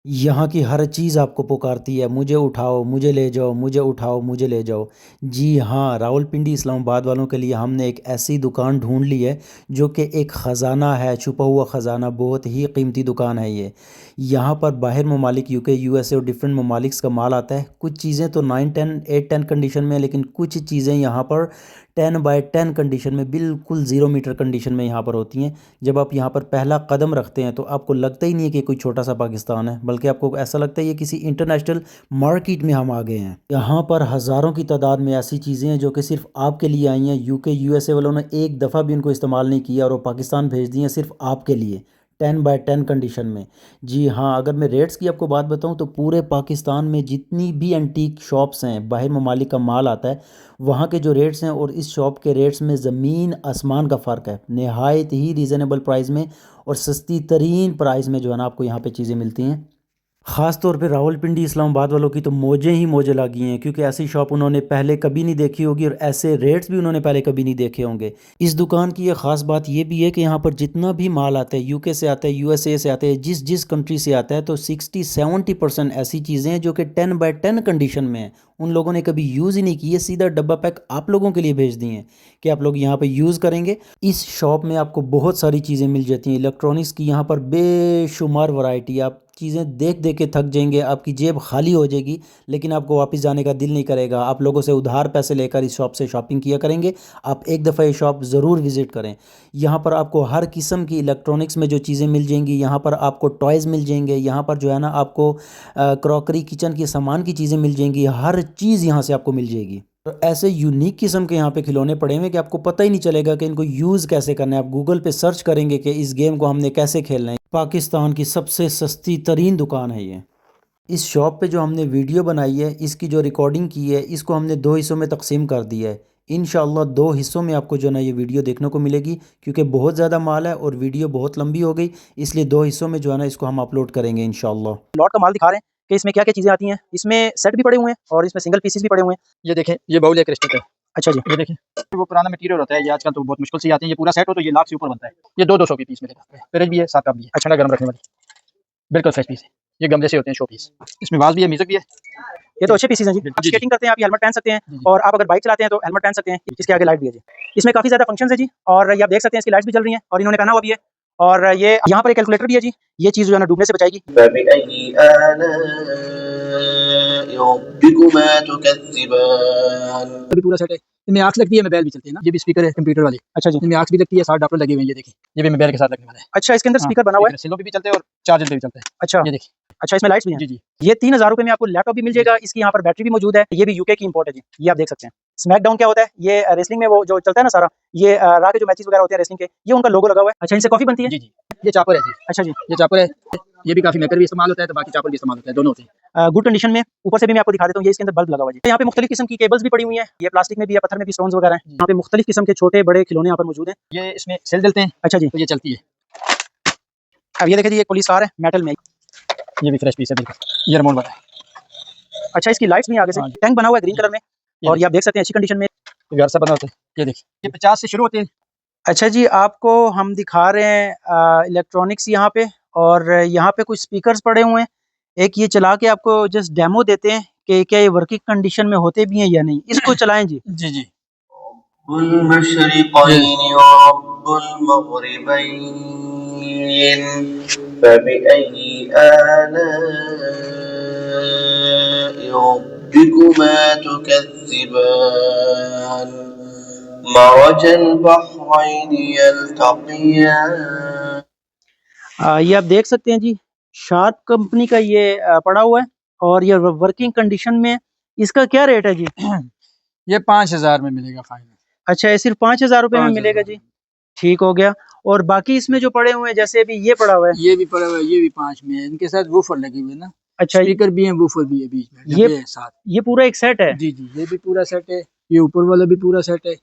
यहाँ की हर चीज़ आपको पुकारती है, मुझे उठाओ, मुझे ले जाओ, मुझे उठाओ, मुझे ले जाओ। जी हाँ, रावलपिंडी इस्लामाबाद वालों के लिए हमने एक ऐसी दुकान ढूँढ ली है, जो कि एक ख़ज़ाना है, छुपा हुआ ख़ज़ाना, बहुत ही कीमती दुकान है ये। यहाँ पर बाहर ममालिक यूके, यूएसए और डिफरेंट ममालिक्स का माल आता है। कुछ चीज़ें तो 9, 10, 8, 10 कंडीशन में है, लेकिन कुछ चीज़ें यहाँ पर 10 बाय 10 कंडीशन में, बिल्कुल 0 मीटर कंडीशन में यहाँ पर होती हैं। जब आप यहाँ पर पहला कदम रखते हैं तो आपको लगता ही नहीं है कि कोई छोटा सा पाकिस्तान है, बल्कि आपको ऐसा लगता है ये किसी इंटरनेशनल मार्केट में हम आ गए हैं। यहाँ पर हज़ारों की तादाद में ऐसी चीज़ें हैं जो कि सिर्फ आपके लिए आई हैं। यूके यूएसए वालों ने एक दफ़ा भी उनको इस्तेमाल नहीं किया और वो पाकिस्तान भेज दिए हैं सिर्फ आपके लिए, 10 बाय 10 कंडीशन में। जी हाँ, अगर मैं रेट्स की आपको बात बताऊँ तो पूरे पाकिस्तान में जितनी भी एंटीक शॉप्स हैं, बाहर ममालिक का माल आता है, वहाँ के जो रेट्स हैं और इस शॉप के रेट्स में ज़मीन आसमान का फ़र्क है। नहायत ही रीज़नेबल प्राइस में और सस्ती तरीन प्राइस में जो है ना आपको यहाँ पे चीज़ें मिलती हैं। ख़ास तौर पे रावलपिंडी इस्लामाबाद वालों की तो मौजें ही मौजें लगी हैं, क्योंकि ऐसी शॉप उन्होंने पहले कभी नहीं देखी होगी और ऐसे रेट्स भी उन्होंने पहले कभी नहीं देखे होंगे। इस दुकान की ये ख़ास बात ये भी है कि यहाँ पर जितना भी माल आता है, यूके से आता है, यूएसए से आता है, जिस जिस कंट्री से आता है, तो 60-70% ऐसी चीज़ें हैं जो कि 10 बाय 10 कंडीशन में है। उन लोगों ने कभी यूज़ ही नहीं की है, सीधा डब्बा पैक आप लोगों के लिए भेज दिए हैं कि आप लोग यहाँ पे यूज़ करेंगे। इस शॉप में आपको बहुत सारी चीज़ें मिल जाती हैं इलेक्ट्रॉनिक्स की, यहाँ पर बेशुमार वैरायटी। आप चीज़ें देख देख के थक जाएंगे, आपकी जेब खाली हो जाएगी, लेकिन आपको वापस जाने का दिल नहीं करेगा। आप लोगों से उधार पैसे लेकर इस शॉप से शॉपिंग किया करेंगे। आप एक दफ़ा ये शॉप ज़रूर विज़िट करें। यहाँ पर आपको हर किस्म की इलेक्ट्रॉनिक्स में जो चीज़ें मिल जाएंगी, यहाँ पर आपको टॉयज़ मिल जाएंगे, यहाँ पर जो है ना आपको क्रॉकरी किचन के सामान की चीज़ें मिल जाएंगी, हर चीज़ यहाँ से आपको मिल जाएगी। तो ऐसे यूनिक किस्म के यहाँ पे खिलौने पड़े हुए हैं कि आपको पता ही नहीं चलेगा कि इनको यूज़ कैसे करना है। आप गूगल पे सर्च करेंगे कि इस गेम को हमने कैसे खेलना है। पाकिस्तान की सबसे सस्ती तरीन दुकान है ये। इस शॉप पे जो हमने वीडियो बनाई है, इसकी जो रिकॉर्डिंग की है, इसको हमने 2 हिस्सों में तकसीम कर दिया है। इंशाअल्लाह 2 हिस्सों में आपको जो है ना ये वीडियो देखने को मिलेगी, क्योंकि बहुत ज़्यादा माल है और वीडियो बहुत लंबी हो गई, इसलिए 2 हिस्सों में जो है ना इसको हम अपलोड करेंगे इंशाअल्लाह। लॉट का माल दिखा रहे हैं कि इसमें क्या क्या चीज़ें आती हैं। इसमें सेट भी पड़े हुए हैं और इसमें सिंगल पीसेस भी पड़े हुए हैं। ये देखें, ये बाउल है क्रिस्टल का। अच्छा जी, ये देखें, वो पुराना मटीरियल होता है, ये आजकल तो बहुत मुश्किल से आते हैं। ये पूरा सेट हो तो ये लाख से ऊपर बनता है। ये 200 के पीस मिलेगा। फ्रिज भी है, साथ कप भी है, ठंडा गर्म रखने वाली, बिल्कुल फ्रेश पीस है। ये गमले से होते हैं शो पीस। इसमें वाज भी है, म्यूजिक भी है। ये तो अच्छे पीसेस हैं जी। आप स्केटिंग करते हैं, आप ये हेलमेट पहन सकते हैं, और आप अगर बाइक चलाते हैं तो हेलमेट पहन सकते हैं। इसके आगे लाइट भी है जी। इसमें काफ़ी ज़्यादा फंक्शंस है जी, और ये आप देख सकते हैं इसकी लाइट्स भी जल रही हैं और इन्होंने पहना हुआ भी है। और ये यहाँ पर एक कैलकुलेटर भी है जी, ये चीज़ जो है ना डूबने से बचाएगी। अभी पूरा सेट है। इनमें आँख लगती है, मोबाइल भी चलते हैं ना। ये भी स्पीकर है कंप्यूटर वाली। अच्छा जी, इनमें आँख भी लगती है, 60 डॉलर लगे हुए हैं। ये देखिए, ये भी मोबाइल के साथ लगने वाला है। अच्छा, इसके अंदर स्पीकर बना हुआ है, सिलो पे भी चलते हैं और चार्जर पे भी चलता है। अच्छा, ये देखिए। अच्छा, इसमें लाइट्स भी हैं। जी जी। ये 3000 रुपए में आपको लैपटॉप भी मिल जाएगा। इसकी यहाँ पर बैटरी भी मौजूद है। ये भी यूके की इंपोर्ट है जी, ये आप देख सकते हैं। स्मैकडाउन क्या होता है, ये रेसलिंग में वो जो चलता है ना सारा, ये रॉ के जो मैचेस वगैरह होते हैं रेसलिंग के, ये उनका लोगो लगा हुआ है। अच्छा, इनसे कॉफी बनती है। जी जी। ये चापर है जी। अच्छा जी, ये चापर है। ये भी काफी मेकर भी इस्तेमाल होता है, तो बाकी चापर भी इस्तेमाल होता है, दोनों होते हैं गुड कंडीशन में। ऊपर से भी मैं आपको दिखा देता हूँ, ये इसके अंदर बल्ब लगा हुआ है। यहाँ पे मुख्तलिफ किस्म की केबल्स भी पड़ी हुई हैं। ये प्लास्टिक में भी है, पत्थर में भी, स्टोन्स वगैरह हैं। यहाँ पे मुख्तलिफ किस्म के छोटे बड़े खिलौने यहाँ पर मौजूद हैं। ये इसमें सेल डलते हैं। अच्छा जी, तो ये चलती है। अब ये देखिए जी, ये पुलिस कार है मेटल में, ये भी फ्रेश पीस है बिल्कुल। ये रिमोट वाला है। अच्छा, इसकी लाइट्स भी आगे से, टैंक बना हुआ है ग्रीन कलर में, और ये आप देख सकते हैं अच्छी कंडीशन में। घर से बना होता है। ये देखिए, ये 50 से शुरू होते हैं। अच्छा जी, आपको हम दिखा रहे हैं इलेक्ट्रॉनिक्स यहाँ पे, और यहाँ पे कुछ स्पीकर्स पड़े हुए हैं। एक ये चला के आपको जस्ट डेमो देते हैं कि क्या ये वर्किंग कंडीशन में होते भी हैं या नहीं। इसको चलाएं जी। जी जी। ये आप देख सकते हैं जी, शार्प कंपनी का ये पड़ा हुआ है, और ये वर्किंग कंडीशन में। इसका क्या रेट है जी? ये 5000 में मिलेगा फाइनल। अच्छा, ये सिर्फ 5000 रुपये में मिलेगा जी। ठीक हो गया। और बाकी इसमें जो पड़े हुए हैं, जैसे अभी ये पड़ा हुआ है, ये भी पड़ा हुआ है, ये भी 5 में है। इनके साथ वूफर लगे हुए ना। अच्छा, स्पीकर भी है, वूफर भी है बीच में, ये है साथ। ये पूरा एक सेट है। जी जी, ये भी पूरा सेट है। ये ऊपर वाला भी पूरा सेट है।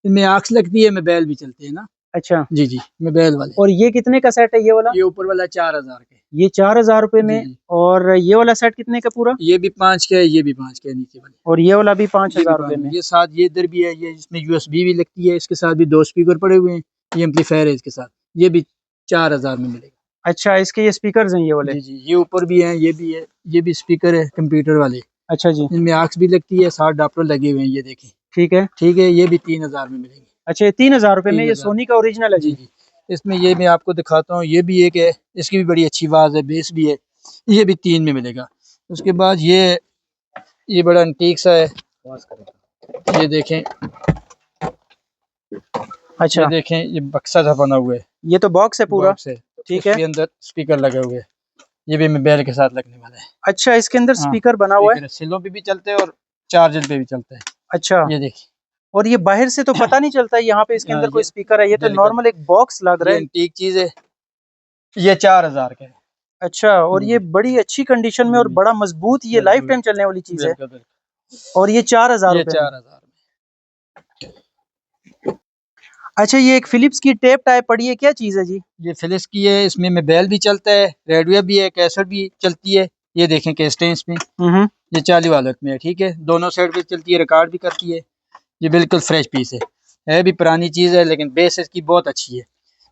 इनमें आँख लगती है, मोबाइल भी चलते हैं ना। अच्छा जी जी, मोबाइल वाले। और ये कितने का सेट है ये वाला? ये ऊपर वाला 4000 के। ये 4000 रुपए में। और ये वाला सेट कितने का पूरा? ये भी 5 का है, ये भी 5 का है नीचे वाले। और ये वाला भी 5000 रुपए में। ये साथ ये इधर भी है, ये इसमें यूएसबी भी लगती है। इसके साथ भी 2 स्पीकर पड़े हुए हैं। ये एम्पलीफायर है इसके साथ। ये भी 4000 में मिलेगा। अच्छा, इसके ये स्पीकर्स हैं ये वाले? जी जी, ये ऊपर भी हैं, ये भी है, ये भी स्पीकर है कंप्यूटर वाले। अच्छा जी, इनमें आक्स भी लगती है, 60 डापलर लगे हुए हैं, ये देखें। ठीक है। ठीक है, ये भी 3000 में मिलेंगे। अच्छा, ये 3000 रुपये में, ये 3000 सोनी का ओरिजिनल है जी जी? जी। इसमें ये मैं आपको दिखाता हूँ, ये भी एक है, इसकी भी बड़ी अच्छी आवाज़ है, बेस भी है, ये भी 3 में मिलेगा। उसके बाद ये बड़ा एंटीक सा है, ये देखें, अच्छा, ये देखें, ये बक्सा सा बना हुआ है, ये तो बॉक्स है पूरा? बॉक्स है, ठीक है। इसके अंदर स्पीकर लगे हुए हैं, ये भी मोबाइल के साथ लगने वाला है। अच्छा, इसके अंदर हाँ, स्पीकर बना हुआ है? स्पीकर सिलों पे भी चलते हैं और चार्जर पे भी चलता है। अच्छा, ये देखिए, और ये बाहर से तो पता नहीं चलता यहाँ पे इसके हाँ, अंदर कोई ये स्पीकर है, ये तो बिल्कुल। नॉर्मल एक बॉक्स लग रहा ये है। एंटीक चीज है, ये 4000 का है। अच्छा, और ये बड़ी अच्छी कंडीशन में और जी, बड़ा मजबूत, ये लाइफ टाइम चलने वाली चीज है, बिल्कुल बिल्कुल, और ये 4000 ये रुपये में। 4000 में। अच्छा, ये एक फिलिप्स की टेप टाइप पड़ी है, क्या चीज है जी? ये फिलिप्स की है, इसमें मोबाइल भी चलता है, रेडियो भी है, कैसेट भी चलती है। ये देखें कैसेटें इसमें, ये 40 वाले में है, ठीक है, दोनों साइड पे चलती है, रिकॉर्ड भी करती है। ये बिल्कुल फ्रेश पीस है भी पुरानी चीज है, लेकिन बेस इसकी बहुत अच्छी है।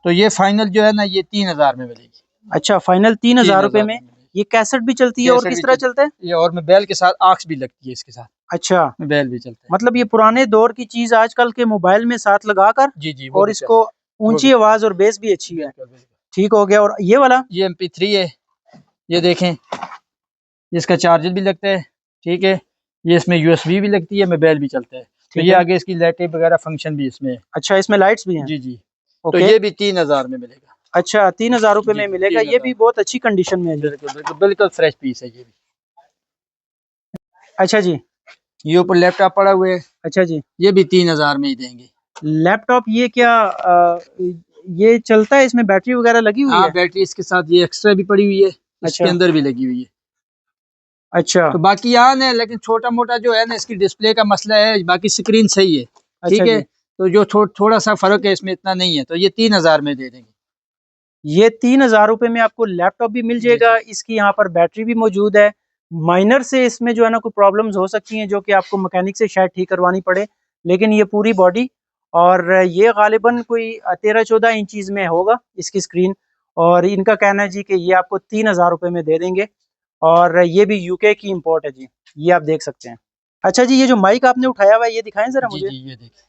तो ये फाइनल जो है ना, ये 3000 में मिलेगी। अच्छा, फाइनल 3000 रुपये 3000 में। में मिलेगी। ये कैसेट भी चलती है और कैसेट किस भी तरह चलता है? ये और मोबाइल के साथ आक्स भी लगती है इसके साथ, अच्छा, मोबाइल भी चलता है। मतलब ये पुराने दौर की चीज आजकल के मोबाइल में साथ लगाकर, जी जी, वो और भी इसको वो ऊंची भी आवाज और बेस भी अच्छी है। बिल्कुल बिल्कुल। ठीक हो गया। और ये वाला? ये MP3 है, ये देखें, इसका चार्जर भी लगता है, ठीक है, ये इसमें USB भी लगती है, मोबाइल भी चलता है। तो ठीक ये है। आगे इसकी लाइटें वगैरह फंक्शन भी इसमें है। अच्छा, इसमें लाइट्स भी हैं? जी जी। तो ओके। ये भी 3000 में मिलेगा। अच्छा, 3000 रुपये जी में जी, मिलेगा, ये 3000 भी बहुत अच्छी कंडीशन में है जी। बिल्कुल बिल्कुल बिल्कुल फ्रेश पीस है ये भी। अच्छा जी। ये ऊपर लैपटॉप पड़ा हुआ है, अच्छा जी। ये भी 3000 में ही देंगे। लैपटॉप ये क्या ये चलता है, इसमें बैटरी वगैरह लगी हुई हाँ, है? बैटरी इसके साथ ये एक्स्ट्रा भी पड़ी हुई है, इसके अच्छा। अंदर भी लगी हुई है। अच्छा। तो बाकी यहाँ है, लेकिन छोटा मोटा जो है ना, इसकी डिस्प्ले का मसला है, बाकी स्क्रीन सही है, अच्छा ठीक है। जी। तो जो थोड़ा सा फर्क है इसमें, इतना नहीं है, तो ये 3000 में दे देंगे। ये 3000 रुपये में आपको लैपटॉप भी मिल जी जाएगा, जी इसकी यहाँ पर बैटरी भी मौजूद है। माइनर से इसमें जो है ना कोई प्रॉब्लम्स हो सकती हैं, जो कि आपको मैकेनिक से शायद ठीक करवानी पड़े, लेकिन ये पूरी बॉडी, और ये गालिबन कोई 13-14 इंचीज़ में होगा इसकी स्क्रीन। और इनका कहना है जी कि ये आपको 3000 रुपये में दे देंगे, और ये भी यूके की इम्पोर्ट है जी, ये आप देख सकते हैं। अच्छा जी, ये जो माइक आपने उठाया हुआ है, ये दिखाएं ज़रा जी मुझे। जी, ये देखिए।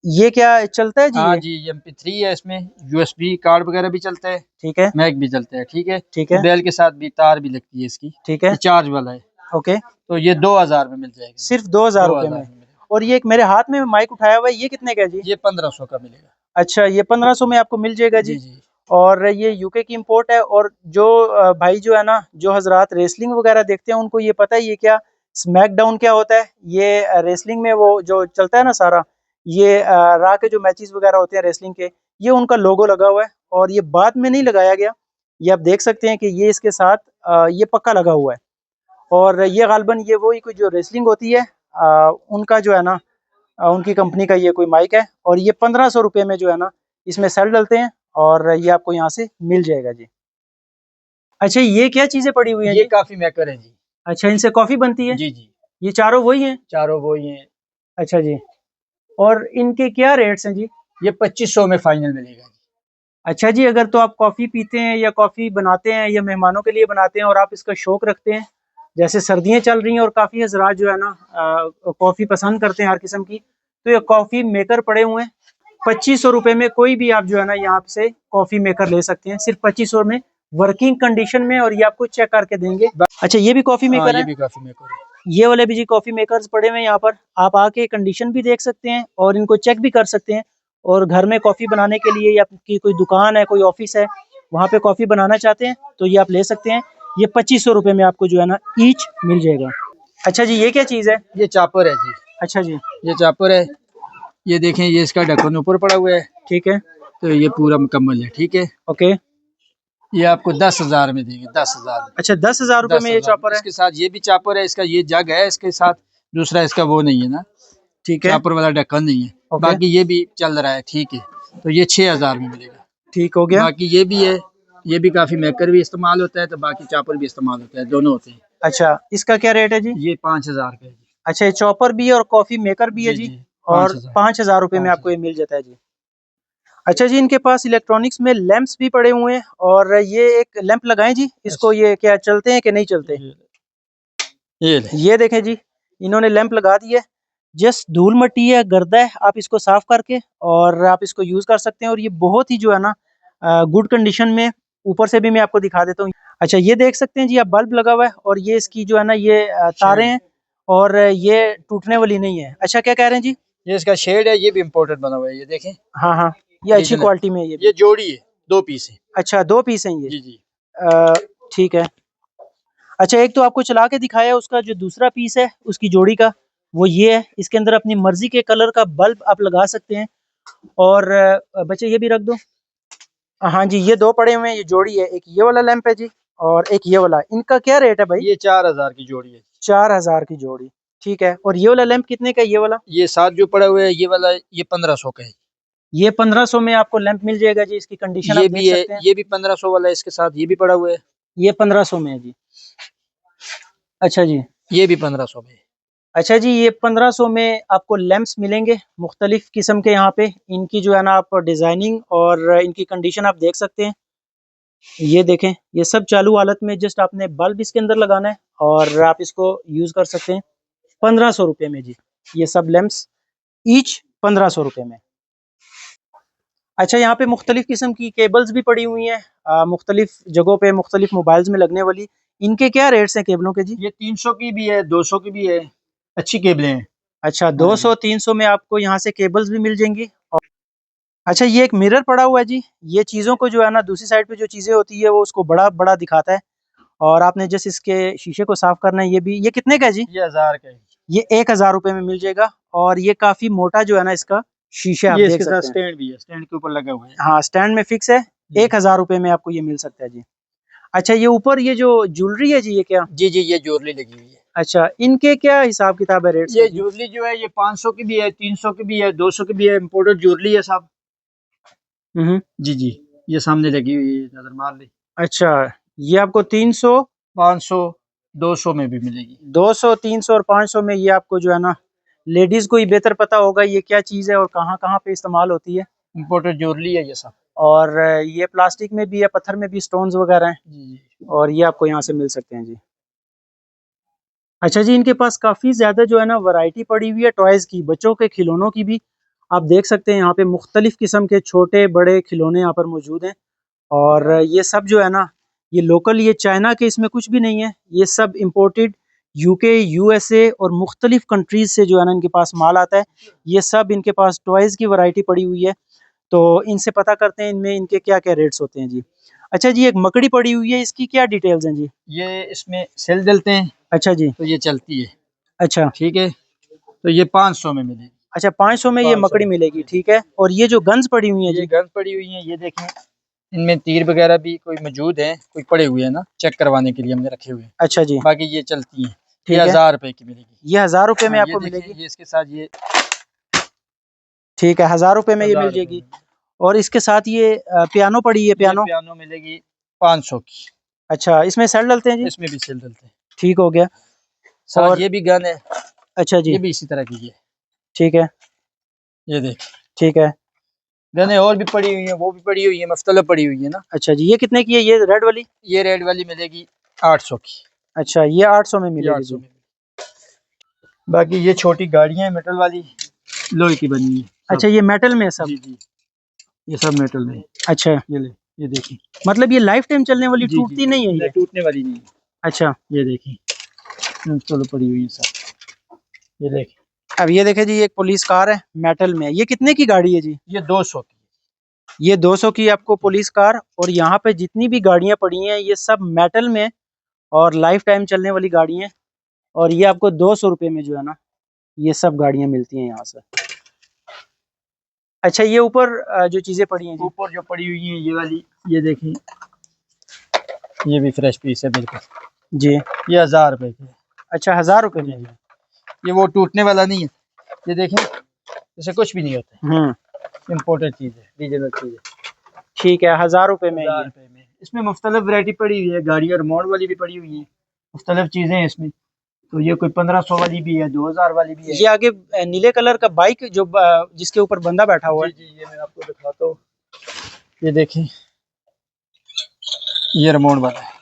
ये क्या चलता है जी हाँ ये? जी, ये MP3 है, इसमें USB कार्ड वगैरह भी चलता है, ठीक है। मैक भी चलता है, ठीक है। ठीक है। मोबाइल के साथ भी तार भी लगती है इसकी, ठीक है। ये चार्ज वाला है। ओके। तो ये 2000 में मिल जाएगा। सिर्फ 2000 रुपये 2000 में। में मिलेगा। और ये एक मेरे हाथ में माइक उठाया हुआ है, ये कितने का है जी? ये 1500 का मिलेगा। अच्छा, ये 1500 में आपको मिल जाएगा जी। जी जी और ये यूके की इंपोर्ट है। और जो भाई जो है ना, जो हजरात रेसलिंग वगैरह देखते हैं, उनको ये पता है ये क्या स्मैकडाउन क्या होता है। ये रेसलिंग में वो जो चलता है ना सारा, ये रा के जो मैचेस वगैरह होते हैं रेसलिंग के, ये उनका लोगो लगा हुआ है, और ये बाद में नहीं लगाया गया। ये आप देख सकते हैं कि ये इसके साथ ये पक्का लगा हुआ है। और ये गालबन ये वही कोई जो रेसलिंग होती है उनका जो है ना, उनकी कंपनी का ये कोई माइक है, और ये 1500 रुपये में जो है ना इसमें सेल डलते हैं, और ये आपको यहाँ से मिल जाएगा जी। अच्छा, ये क्या चीज़ें पड़ी हुई हैं ये जी? काफी मेकर है जी। अच्छा, इनसे कॉफ़ी बनती है? जी जी, ये चारों वही हैं? चारों वो ही हैं। अच्छा जी। और इनके क्या रेट्स हैं जी? ये 2500 में फाइनल मिलेगा जी। अच्छा जी, अगर तो आप कॉफ़ी पीते हैं या कॉफ़ी बनाते हैं या मेहमानों के लिए बनाते हैं, और आप इसका शौक़ रखते हैं, जैसे सर्दियाँ चल रही हैं और काफ़ी हज़रात जो है ना कॉफ़ी पसंद करते हैं हर किस्म की, तो ये कॉफ़ी मेकर पड़े हुए हैं। 2500 रुपये में कोई भी आप जो है ना यहाँ से कॉफ़ी मेकर ले सकते हैं, सिर्फ 2500 में, वर्किंग कंडीशन में, और ये आपको चेक करके देंगे। अच्छा, ये भी कॉफ़ी हाँ, मेकर ये है? भी काफी मेकर है। ये वाले भी जी कॉफ़ी मेकर्स पड़े हुए हैं यहाँ पर। आप आके कंडीशन भी देख सकते हैं और इनको चेक भी कर सकते हैं। और घर में कॉफ़ी बनाने के लिए, या आपकी कोई दुकान है, कोई ऑफिस है, वहाँ पे कॉफ़ी बनाना चाहते हैं तो ये आप ले सकते हैं। ये 2500 रुपये में आपको जो है ना ईच मिल जाएगा। अच्छा जी, ये क्या चीज़ है? ये चापर है जी। अच्छा जी। ये चापर है, ये देखें, ये इसका ढक्कन ऊपर पड़ा हुआ है, ठीक है। तो ये पूरा मुकम्मल है, ठीक है। ओके। ये आपको 10,000 में देंगे, 10,000 में। अच्छा, 10,000 रुपये में ये 10,000 चॉपर है? इसके साथ ये भी चापर है, इसका ये जग है इसके साथ, दूसरा इसका वो नहीं है ना, ठीक है। चापर वाला ढक्कन नहीं है। ओके। बाकी ये भी चल रहा है, ठीक है। तो ये 6,000 में मिलेगा। ठीक हो गया। बाकी ये भी है, ये भी काफी मेकर भी इस्तेमाल होता है, तो बाकी चापर भी इस्तेमाल होता है, दोनों होते हैं। अच्छा, इसका क्या रेट है जी? ये 5,000 का है जी। अच्छा, ये चॉपर भी है और कॉफ़ी मेकर भी है जी जी। जी, और 5,000 5000 रुपये में आपको 5,000। ये मिल जाता है जी। अच्छा जी, इनके पास इलेक्ट्रॉनिक्स में लैंप्स भी पड़े हुए हैं, और ये एक लैंप लगाएं जी इसको, ये क्या चलते हैं कि नहीं चलते? ये देखें जी, इन्होंने लैंप लगा दिया। जस्ट धूल मट्टी है, गर्दा है, आप इसको साफ करके और आप इसको यूज कर सकते हैं, और ये बहुत ही जो है ना गुड कंडीशन में। ऊपर से भी मैं आपको दिखा देता हूँ। अच्छा, ये देख सकते हैं जी, आप बल्ब लगा हुआ है, और ये इसकी जो है ना ये तारें हैं, और ये टूटने वाली नहीं है। अच्छा, क्या कह रहे हैं जी? ये इसका शेड है, ये भी इम्पोर्टेड बना हुआ है, ये देखें। हाँ हाँ, ये अच्छी क्वालिटी में है ये जोड़ी है, 2 पीस है। अच्छा, 2 पीस हैं ये? जी जी, ठीक है। अच्छा, एक तो आपको चला के दिखाया, उसका जो दूसरा पीस है उसकी जोड़ी का, वो ये है। इसके अंदर अपनी मर्जी के कलर का बल्ब आप लगा सकते हैं। और बच्चे ये भी रख दो। हाँ जी, ये 2 पड़े हुए हैं, ये जोड़ी है। एक ये वाला लैंप है जी, और एक ये वाला। इनका क्या रेट है भाई? ये 4000 की जोड़ी है। 4000 की जोड़ी, ठीक है। और ये वाला लैंप कितने का है, ये वाला? ये 7 जो पड़ा हुआ है, ये वाला ये 1500 का है। ये 1500 में आपको लैंप मिल जाएगा जी। इसकी कंडीशन ये आप भी देख है, सकते हैं। ये भी 1500 वाला है, इसके साथ ये भी पड़ा हुआ है। ये 1500 में है जी। अच्छा जी, ये भी 1500 में है। अच्छा जी, ये 1500 में आपको लैंप्स मिलेंगे मुख्तलिफ किस्म के। यहाँ पे इनकी जो है ना आप डिज़ाइनिंग और इनकी कंडीशन आप देख सकते हैं। ये देखें, ये सब चालू हालत में, जस्ट आपने बल्ब इसके अंदर लगाना है और आप इसको यूज़ कर सकते हैं। 1500 रुपये में जी, ये सब लैंप्स ईच 1500 रुपये में। अच्छा, यहाँ पे मुख्तलिफ किस्म की केबल्स भी पड़ी हुई हैं, मुख्तलिफ जगहों पे मुख्तलिफ मोबाइल्स में लगने वाली। इनके क्या रेट्स हैं केबलों के जी? ये 300 की भी है, 200 की भी है, अच्छी केबलें हैं। अच्छा, 200-300 में आपको यहाँ से केबल्स भी मिल जाएंगी। और अच्छा, ये एक मिरर पड़ा हुआ है जी। ये चीज़ों को जो है ना, दूसरी साइड पे जो चीज़ें होती है वो उसको बड़ा बड़ा दिखाता है, और आपने जस्ट इसके शीशे को साफ करना है। ये भी, ये कितने का है जी? ये 1000 का है। ये 1000 रुपये में मिल जाएगा, और ये काफ़ी मोटा जो है ना इसका शीशा, आप ये देख इसके साथ सकते हैं। स्टैंड भी है, स्टैंड के ऊपर लगा हुआ है। हाँ, स्टैंड में फिक्स है। 1000 रुपये में आपको ये मिल सकता है जी। अच्छा, ये ऊपर ये जो ज्वेलरी है जी, ये क्या? जी जी, ये ज्वेलरी लगी हुई है। अच्छा, इनके क्या हिसाब किताब है रेट? ये ज्वेलरी जो है, ये 500 की भी है, 300 की भी है, 200 की भी है, इम्पोर्टेड ज्वेलरी है साहब। जी जी, ये सामने लगी हुई है, नजर मार ली। अच्छा, ये आपको 300, 500, 200 में भी मिलेगी। 200, 300 और 500 में ये आपको जो है ना, लेडीज को ही बेहतर पता होगा ये क्या चीज़ है और कहाँ कहाँ पे इस्तेमाल होती है। इम्पोर्टेड ज्वेलरी है ये सब। और ये प्लास्टिक में भी है, पत्थर में भी स्टोन्स वगैरह हैं, जी जी, और ये आपको यहाँ से मिल सकते हैं जी। अच्छा जी, इनके पास काफ़ी ज़्यादा जो है ना वैरायटी पड़ी हुई है टॉयज़ की, बच्चों के खिलौनों की भी। आप देख सकते हैं यहाँ पे मुख्तलिफ किस्म के छोटे बड़े खिलौने यहाँ पर मौजूद हैं। और ये सब जो है ना, ये लोकल, ये चाइना के इसमें कुछ भी नहीं है। ये सब इम्पोर्टेड यूके, यूएसए और मुख्तलिफ कंट्रीज़ से जो है ना इनके पास माल आता है। ये सब इनके पास टॉयज़ की वैरायटी पड़ी हुई है। तो इनसे पता करते हैं इनमें इनके क्या क्या रेट्स होते हैं जी। अच्छा जी, एक मकड़ी पड़ी हुई है, इसकी क्या डिटेल्स हैं जी? ये इसमें सेल डलते हैं, अच्छा जी। तो ये चलती है। अच्छा ठीक है, तो ये 500 में मिलेगी। अच्छा, 500 में ये 500 मकड़ी मिलेगी, ठीक है। और ये जो गन्स पड़ी हुई हैं ये जी? गन पड़ी हुई है, ये देखें, इनमें तीर वगैरह भी कोई मौजूद है, कोई पड़े हुए हैं ना, चेक करवाने के लिए हमने रखे हुए हैं। अच्छा जी, बाकी ये चलती हैं। ठीक ये है। 1000 रुपए की मिलेगी। ये 1000 रुपये में हाँ, आपको ये देखें, मिलेगी, ये इसके साथ ये ठीक है। 1000 रुपये में ये 1000 मिल रुपए जाएगी। में। और इसके साथ ये पियानो पड़ी है, ये पियानो। पियानो मिलेगी 500 की। अच्छा, इसमें सेल डलते हैं जी? इसमें भी सेल डलते हैं। ठीक हो गया। साथ और ये भी गन है, अच्छा जी, ये भी इसी तरह की है। ठीक है, ये देख, ठीक है। गनें और भी पड़ी हुई हैं, वो भी पड़ी हुई है, मुख्तलिफ पड़ी हुई है ना। अच्छा जी, ये कितने की है, ये रेड वाली? ये रेड वाली मिलेगी 800 की। अच्छा, ये 800 में ये मिलेगी 800 जी। में। बाकी ये छोटी गाड़ियां हैं मेटल वाली, लोहे की बनी हुई है। अच्छा, ये मेटल में है सब? जी जी, ये सब मेटल में है। अच्छा, ये ले, ये देखिए। मतलब ये लाइफ टाइम चलने वाली, जी टूटती जी, नहीं है ये? टूटने वाली नहीं है। अच्छा, ये देखिए, चलो पड़ी हुई है सब। ये देखिए, अब ये देखे जी, ये एक पुलिस कार है, मेटल में है। ये कितने की गाड़ी है जी? ये 200 की। ये 200 की आपको पुलिस कार। और यहाँ पे जितनी भी गाड़ियाँ पड़ी हैं ये सब मेटल में और लाइफ टाइम चलने वाली गाड़ी हैं। और ये आपको 200 रुपये में जो है ना ये सब गाड़ियाँ मिलती हैं यहाँ से। अच्छा, ये ऊपर जो चीज़ें पड़ी हैं जी? ऊपर जो पड़ी हुई है ये वाली, ये देखिए, ये भी फ्रेश पीस है बिल्कुल जी। ये 1000 रुपए की है। अच्छा, 1000 रुपये में? ये वो टूटने वाला नहीं है, ये देखें, इसे कुछ भी नहीं होता, इम्पोर्टेड चीज़ है, रीजनल चीज़ है। ठीक है, 1000 रुपये में 1000 रुपए में। इसमें मुख्तलिफ वैरायटी पड़ी हुई है, गाड़ी और रिमोट वाली भी पड़ी हुई है, मुख्तलिफ चीज़ें हैं इसमें। तो ये कोई 1500 वाली भी है, 2000 वाली भी है। ये आगे नीले कलर का बाइक जो जिसके ऊपर बंदा बैठा हुआ है? जी जी, ये मैं आपको दिखाता हूँ। ये देखें, ये रिमोट वाला है।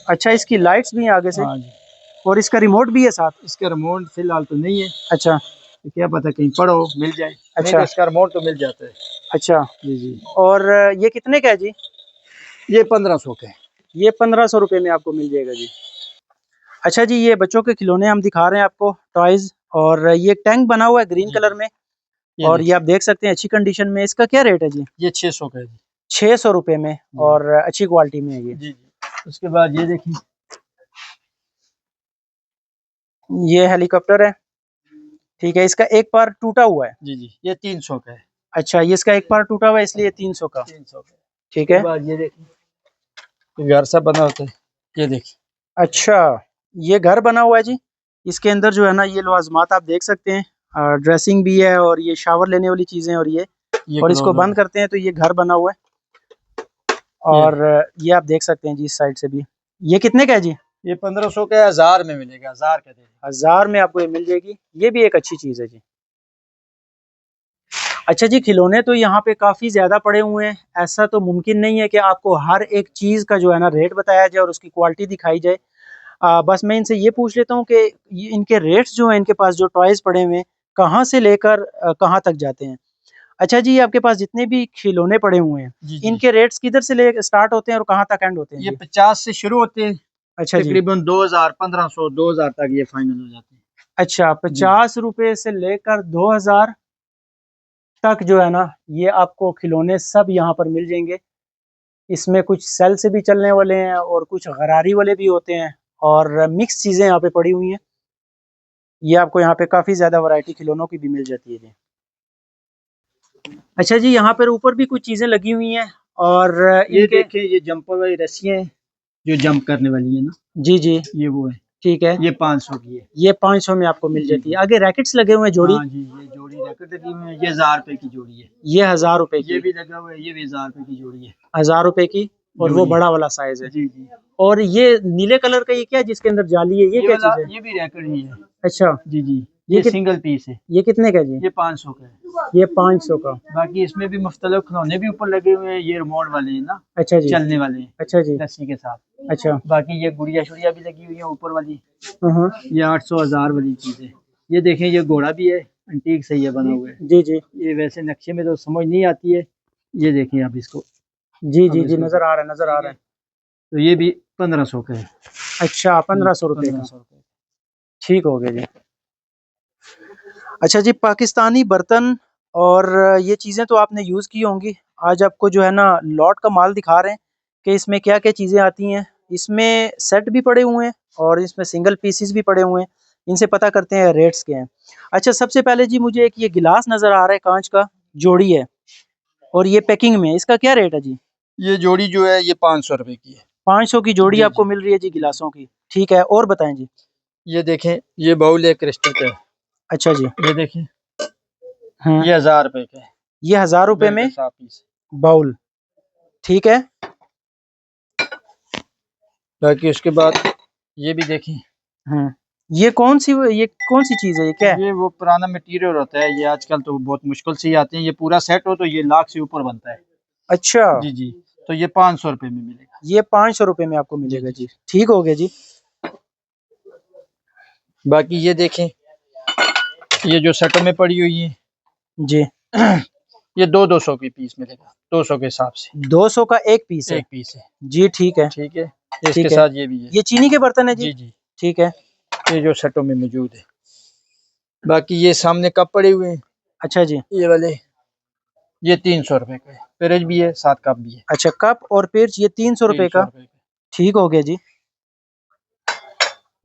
अच्छा, इसकी लाइट्स भी हैं आगे से, हाँ जी, और इसका रिमोट भी है साथ। इसका रिमोट फिलहाल तो नहीं है, अच्छा तो क्या पता कहीं पड़ो मिल जाए। नहीं अच्छा तो इसका रिमोट तो मिल जाता है। अच्छा। जी जी। और ये कितने का है जी? ये 1500 का है। ये 1500 रुपये में आपको मिल जाएगा जी। अच्छा जी, ये बच्चों के खिलौने हम दिखा रहे हैं आपको, टॉयज। और ये एक टैंक बना हुआ है ग्रीन जी कलर जी। में, ये और देखिए, ये आप देख सकते हैं अच्छी कंडीशन में। इसका क्या रेट है जी? ये 600 का है जी। 600 रुपये में, जी और अच्छी क्वालिटी में है ये। जी जी। उसके बाद ये देखिए, ये हेलीकॉप्टर है, ठीक है। इसका एक पार टूटा हुआ है। जी जी, ये 300 का है। अच्छा, ये इसका एक पार टूटा हुआ है, इसलिए 300 का। 300 का। ठीक उसके है। बाद ये देखिए, घर सा बना होता है। ये देखिए, अच्छा, ये घर बना हुआ है जी। इसके अंदर जो है ना, ये लवाजमात आप देख सकते हैं, ड्रेसिंग भी है, और ये शावर लेने वाली चीज़ें, और ये और इसको बंद करते हैं तो ये घर बना हुआ है। और ये आप देख सकते हैं जी इस साइड से भी। ये कितने का है जी? ये 1500 का है, 1000 में मिलेगा। 1000 का दे 1000 में आपको ये मिल जाएगी। ये भी एक अच्छी चीज़ है जी। अच्छा जी, खिलौने तो यहाँ पे काफ़ी ज़्यादा पड़े हुए हैं। ऐसा तो मुमकिन नहीं है कि आपको हर एक चीज़ का जो है ना रेट बताया जाए और उसकी क्वालिटी दिखाई जाए। बस मैं इनसे ये पूछ लेता हूँ कि ये इनके रेट्स जो हैं, इनके पास जो टॉयज़ पड़े हुए हैं, कहाँ से लेकर कहाँ तक जाते हैं? अच्छा जी, आपके पास जितने भी खिलौने पड़े हुए हैं, जी जी। इनके रेट्स किधर से ले स्टार्ट होते हैं और कहाँ तक एंड होते हैं ये जी? 50 से शुरू होते हैं, अच्छा जी। तकरीबन 2000, 1500, 2000 तक ये फाइनल हो जाते हैं। अच्छा, जी 50 रुपए से लेकर 2000 तक जो है ना, ये आपको खिलौने सब यहाँ पर मिल जाएँगे। इसमें कुछ सेल से भी चलने वाले हैं और कुछ गरारी वाले भी होते हैं, और मिक्स चीज़ें यहाँ पे पड़ी हुई हैं। ये आपको यहाँ पे काफ़ी ज़्यादा वैरायटी खिलौनों की भी मिल जाती है जी। अच्छा जी, यहाँ पर ऊपर भी कुछ चीज़ें लगी हुई हैं, और ये इनके देखें, ये जंपर वाली रस्सियाँ हैं जो जंप करने वाली है ना, जी, जी, ये वो है। ठीक है। ये 500 की है। ये 500 में आपको मिल जी जाती जी। है। आगे रैकेट्स लगे हुए हैं जोड़ी, हाँ जी, ये जोड़ी रैकेट लगी हुई है। ये 1000 रुपए की जोड़ी है। ये 1000 रुपए ये की, भी लगा हुआ है, ये भी 1000 रुपए की जोड़ी है। 1000 रुपए की, और वो जोड़ी है। बड़ा वाला साइज़ है। जी जी। और ये नीले कलर का ये क्या है जिसके अंदर जाली है, ये क्या वाला, चीज़ है? ये भी रैकेट ही है। अच्छा, जी जी। ये ये सिंगल पीस है। ये कितने का है जी? ये 500 का है। ये 500 का। बाकी इसमें भी मुख्तलिफ खिलौने भी ऊपर लगे हुए हैं। ये रिमोट वाले हैं ना, अच्छा जी, चलने वाले हैं, अच्छा जी, रस्सी के साथ। अच्छा। बाकी ये गुड़िया शुड़िया भी लगी हुई है ऊपर वाली। हाँ, ये 800, 1000 वाली चीज है। ये देखें, ये घोड़ा भी है, एंटीक से ये बना हुआ है। जी, जी, ये वैसे नक्शे में तो समझ नहीं आती है। ये देखें आप इसको, जी, अब जी, जी, इसको नज़र आ रहा है, नज़र आ रहा है। तो ये भी 1500 का है। अच्छा, 1500 रुपए का। 1500 रुपये। ठीक हो गया जी। अच्छा जी, पाकिस्तानी बर्तन और ये चीज़ें तो आपने यूज़ की होंगी। आज आपको जो है ना लॉट का माल दिखा रहे हैं कि इसमें क्या-क्या चीज़ें आती हैं। इसमें सेट भी पड़े हुए हैं और इसमें सिंगल पीसेस भी पड़े हुए हैं। इनसे पता करते हैं रेट्स क्या हैं। अच्छा, सबसे पहले जी मुझे एक ये गिलास नज़र आ रहा है, काँच का, जोड़ी है, और ये पैकिंग में है। इसका क्या रेट है जी? ये जोड़ी जो है ये 500 रुपए की है। 500 की जोड़ी जी आपको जी। मिल रही है जी गिलासों की। ठीक है, और बताएँ जी? ये देखें, ये बाउल है क्रिस्टल का है। अच्छा जी। ये देखें, हाँ, ये 1000 रुपए का है। ये 1000 रुपए में साफ पीस। बाउल, ठीक है। बाकी उसके बाद ये भी देखें, हाँ, ये कौन सी चीज़ है, ये क्या है? ये वो पुराना मटेरियल होता है। ये आजकल तो बहुत मुश्किल से ही आते हैं। ये पूरा सेट हो तो ये लाख से ऊपर बनता है। अच्छा, जी जी। तो ये 500 रुपए में मिलेगा। ये 500 रुपए में आपको जी मिलेगा जी। जी। ठीक हो गया जी। बाकी ये देखें, ये जो सेटों में पड़ी हुई है, जी, ये 200 की पीस मिलेगा, 200 के हिसाब से 200 का एक पीस है। एक पीस है। जी, ठीक है, ठीक है। इसके ठीक है। साथ ये भी है। ये चीनी के बर्तन है जी? जी जी। ठीक है। ये जो सेटों में मौजूद है। बाकी ये सामने कप पड़े हुए हैं, अच्छा जी। ये वाले, ये 300 रुपए का है। फ्रिज भी है, साथ कप भी है। अच्छा, कप और पिर्च ये 300 रुपए 300 का। रुपए का। ठीक हो गया जी।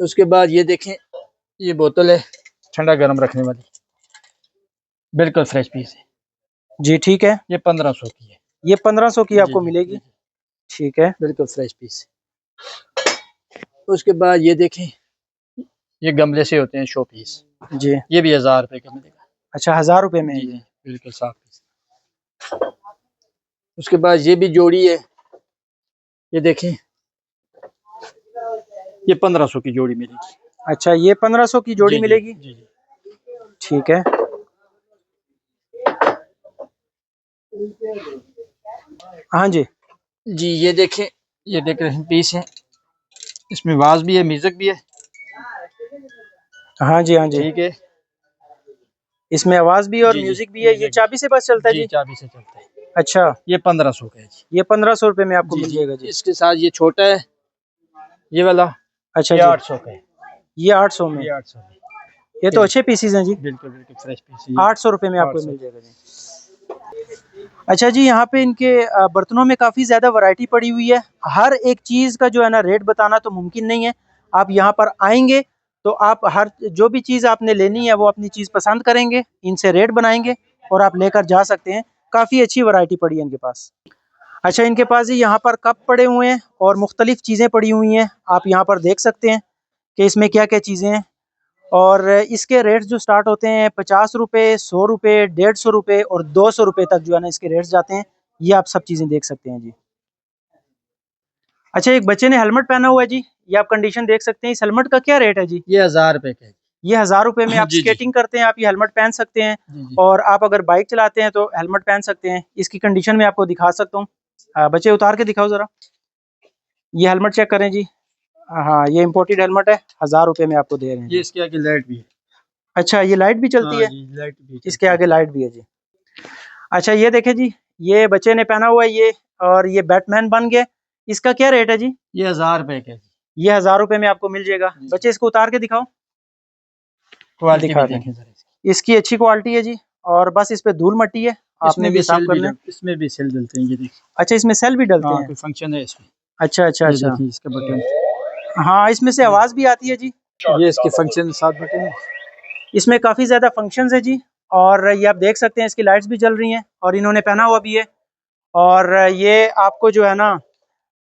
उसके बाद ये देखें, ये बोतल है ठंडा गर्म रखने वाली, बिल्कुल फ्रेश पीस है। जी, ठीक है। ये 1500 की है। ये 1500 की जी आपको जी मिलेगी। जी। ठीक है। बिल्कुल फ्रेश पीस है। उसके बाद ये देखें, ये गमले से होते हैं शो पीस, जी। ये भी 1000 रुपए का मिलेगा। अच्छा, 1000 रुपए में है जी ये। जी, बिल्कुल साफ पीस। उसके बाद ये भी जोड़ी है, ये देखें, ये 1500 की जोड़ी मिलेगी। अच्छा, ये 1500 की जोड़ी जी जी मिलेगी। जी जी। ठीक है। हाँ जी जी ये देखें, ये डेकोरेशन पीस है, इसमें वाज भी है, म्यूजिक भी है। हाँ जी हाँ जी, ठीक है, इसमें आवाज भी और जी जी, म्यूजिक भी है। ये चाबी से बस चलता है जी जी? चाबी से चलता है। अच्छा, ये 1500 का है जी। ये 1500 रुपये में आपको जी मिल जी, जाएगा जी। इसके साथ ये छोटा है, ये वाला, अच्छा ये जी, 800 का है। ये 800 में? ये 800 में, ये तो अच्छे पीसीज हैं जी। बिल्कुल बिल्कुल फ्रेश पीस है। 800 रुपये में आपको 800। मिल जाएगा जी। अच्छा जी, यहाँ पे इनके बर्तनों में काफ़ी ज़्यादा वैरायटी पड़ी हुई है। हर एक चीज़ का जो है ना रेट बताना तो मुमकिन नहीं है। आप यहाँ पर आएंगे तो आप हर जो भी चीज़ आपने लेनी है वो अपनी चीज़ पसंद करेंगे, इनसे रेट बनाएंगे और आप लेकर जा सकते हैं। काफ़ी अच्छी वैरायटी पड़ी है इनके पास। अच्छा, इनके पास जी यहाँ पर कप पड़े हुए हैं और मुख्तलिफ़ चीज़ें पड़ी हुई हैं। आप यहाँ पर देख सकते हैं कि इसमें क्या-क्या चीज़ें हैं। और इसके रेट्स जो स्टार्ट होते हैं 50 रुपये, 100 रुपये, 150 रुपये और 200 रुपये तक जो है ना इसके रेट्स जाते हैं। ये आप सब चीज़ें देख सकते हैं जी। अच्छा, एक बच्चे ने हेलमेट पहना हुआ है जी, ये आप कंडीशन देख सकते हैं। इस हेलमेट का क्या रेट है जी? ये 1000 रुपए का है। ये 1000 रुपये में आप जी, जी। स्केटिंग करते हैं, आप ये हेलमेट पहन सकते हैं। जी, जी। और आप अगर बाइक चलाते हैं तो हेलमेट पहन सकते हैं। इसकी कंडीशन मैं आपको दिखा सकता हूँ। बच्चे उतार के दिखाओ ज़रा। ये हेलमेट चेक करें जी। हाँ, ये इम्पोर्टेड हेलमेट है, 1000 रुपये में आपको दे रहे हैं ये जी। इसके आगे लाइट भी है। अच्छा, ये लाइट भी चलती हाँ है? जी, लाइट भी चलती इसके है। आगे लाइट भी है जी। अच्छा, ये देखें जी, ये बच्चे ने पहना हुआ है ये, और ये बैटमैन बन गया। इसका क्या रेट है जी? ये 1000 रुपए का है जी। ये 1000 रुपये में आपको मिल जाएगा। जी। बच्चे इसको उतार के दिखाओ। क्वालिटी दिखा भी रहे हैं। देखें जरा इसकी। इसकी अच्छी क्वालिटी है जी, और बस इस पे धूल मट्टी है, आपने इसमें भी भी साफ सेल भी करना है। इसमें भी सेल डलते हैं, ये देखिए। अच्छा, इसमें सेल भी डलते हाँ, हैं? कोई फंक्शन है इसमें। अच्छा अच्छा ये अच्छा। देखिए इसका बटन। हाँ, इसमें से आवाज़ भी आती है जी। ये इसके फंक्शन 7 बटन है। इसमें काफ़ी ज़्यादा फंक्शंस है जी, और ये आप देख सकते हैं इसकी लाइट्स भी जल रही हैं और इन्होंने पहना हुआ भी है। और ये आपको जो है ना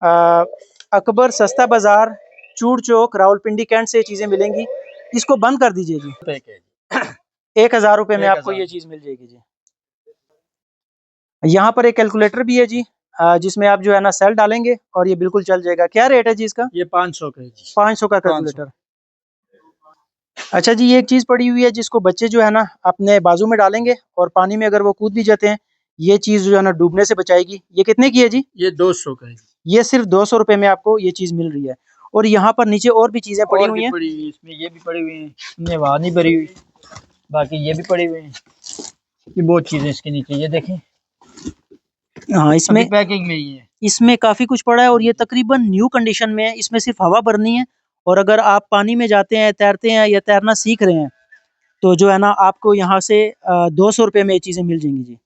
अ, अकबर सस्ता बाज़ार, चूड़ चौक, रावलपिंडी कैंट से ये चीज़ें मिलेंगी। इसको बंद कर दीजिए जी। रुपए का है जी। 1000 रुपये में आपको 1000। ये चीज़ मिल जाएगी जी। यहाँ पर एक कैलकुलेटर भी है जी, जिसमें आप जो है ना सेल डालेंगे और ये बिल्कुल चल जाएगा। क्या रेट है जी इसका? ये 500 का है जी। 500 का 500। कैलकुलेटर। अच्छा जी, ये एक चीज़ पड़ी हुई है जिसको बच्चे जो है ना अपने बाजू में डालेंगे और पानी में अगर वो कूद भी जाते हैं, ये चीज़ जो है ना डूबने से बचाएगी। ये कितने की है जी? ये 200 का है जी। ये सिर्फ 200 रुपये में आपको ये चीज़ मिल रही है। और यहाँ पर नीचे और भी चीज़ें पड़ी और हुई भी हैं। पड़ी हुई है, इसमें ये भी पड़ी हुई है, इसमें वहाँ नहीं भरी हुई, बाकी ये भी पड़ी हुई है। ये बहुत चीजें इसके नीचे, ये देखें। हाँ, इसमें अभी पैकिंग में ही है। इसमें काफ़ी कुछ पड़ा है और ये तकरीबन न्यू कंडीशन में है। इसमें सिर्फ हवा भरनी है, और अगर आप पानी में जाते हैं, तैरते हैं या तैरना सीख रहे हैं, तो जो है ना आपको यहाँ से 200 रुपये में ये चीज़ें मिल जाएंगी जी।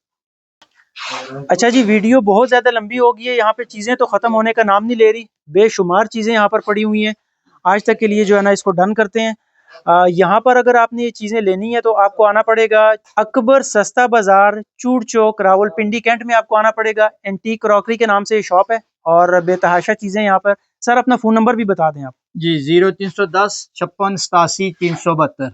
अच्छा जी, वीडियो बहुत ज़्यादा लंबी हो गई है। यहाँ पे चीज़ें तो ख़त्म होने का नाम नहीं ले रही। बेशुमार चीज़ें यहाँ पर पड़ी हुई हैं। आज तक के लिए जो है ना इसको डन करते हैं। यहाँ पर अगर आपने ये चीज़ें लेनी है तो आपको आना पड़ेगा अकबर सस्ता बाज़ार, चूड़ चौक, रावलपिंडी कैंट में आपको आना पड़ेगा। एंटीक क्रॉकरी के नाम से ये शॉप है और बेतहाशा चीज़ें यहाँ पर। सर, अपना फ़ोन नंबर भी बता दें आप। जी 0310 56 87 372।